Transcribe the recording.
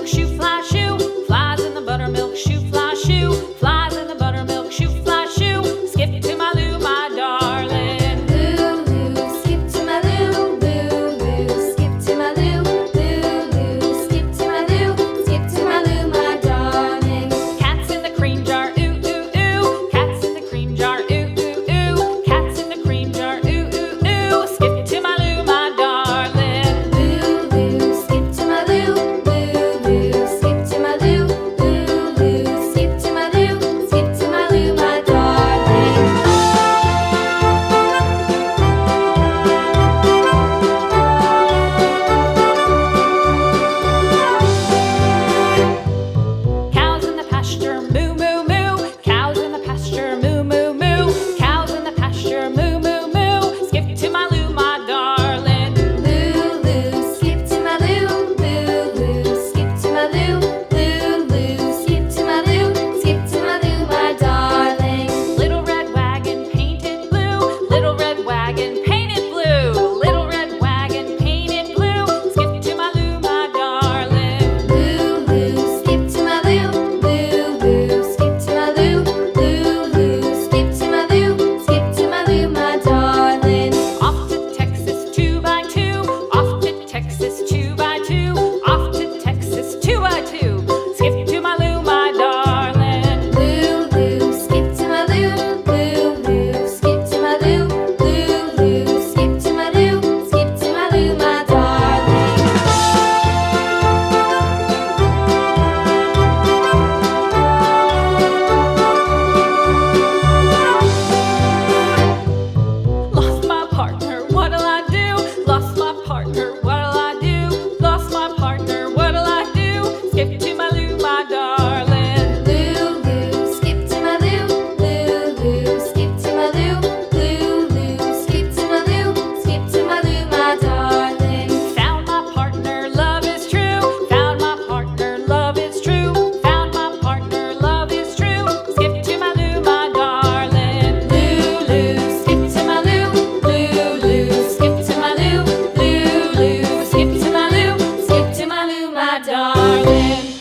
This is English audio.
buttermilk shoe, fly shoe. Flies in the buttermilk shoe, fly shoe. Flies in the buttermilk shoe, fly shoe. Skip to my Lou, my darling. Lulu, skip to my Lou, Lulu, skip to my Lou, Lulu, skip to my Lou, skip to my Lou, my darling. Cats in the cream jar, ooh, ooh, ooh. Cats in the cream jar, ooh, ooh, ooh. Cats in the cream jar, ooh, ooh, ooh. Skip to my Lou, my darling. Lulu, skip to my Lou, Lulu, skip to my Lou, Lulu, skip to my Lou, skip to my Lou, my darling. Cows in the pasture, moo, moo, moo. Cows in the pasture, moo, moo, moo. Cows in the pasture, moo, moo, moo. Skip to my Lou, my darling. Lulu, skip to my Lou, Lulu, skip to my Lou, Lulu, skip to my Lou, skip to my Lou, my darling. Little red wagon painted blue. Little red wagon painted blue. Little red wagon painted blue. Skip to my Lou, my darling. Lulu, skip to my Lou, Lulu, skip to my Lou, Lulu, skip to my Lou, skip to my Lou, my darling. Off to Texas 2x2. Off to Texas 2x2. Off to Texas 2x2. Skip to my Lou, my darling. Lulu, skip to my Lou, Lulu, skip to my Lou, Lulu, skip to my Lou, skip to my Lou, my darling. Lost my partner, what'll I do? Lost my partner, what'll I do? Lost my partner, what'll I do? Skip to my Lou, my darling. Lulu, skip to my Lou, Lulu, skip to my Lou, Lulu, skip to my Lou, skip to my Lou, my darling. Found my partner, love is true. Found my partner, love is true. Found my partner, love is true. Skip to my Lou, my darling. Lulu, skip to my Lou, Lulu, skip to my Lou, Lulu, skip to my Lou, skip to my Lou, my darling.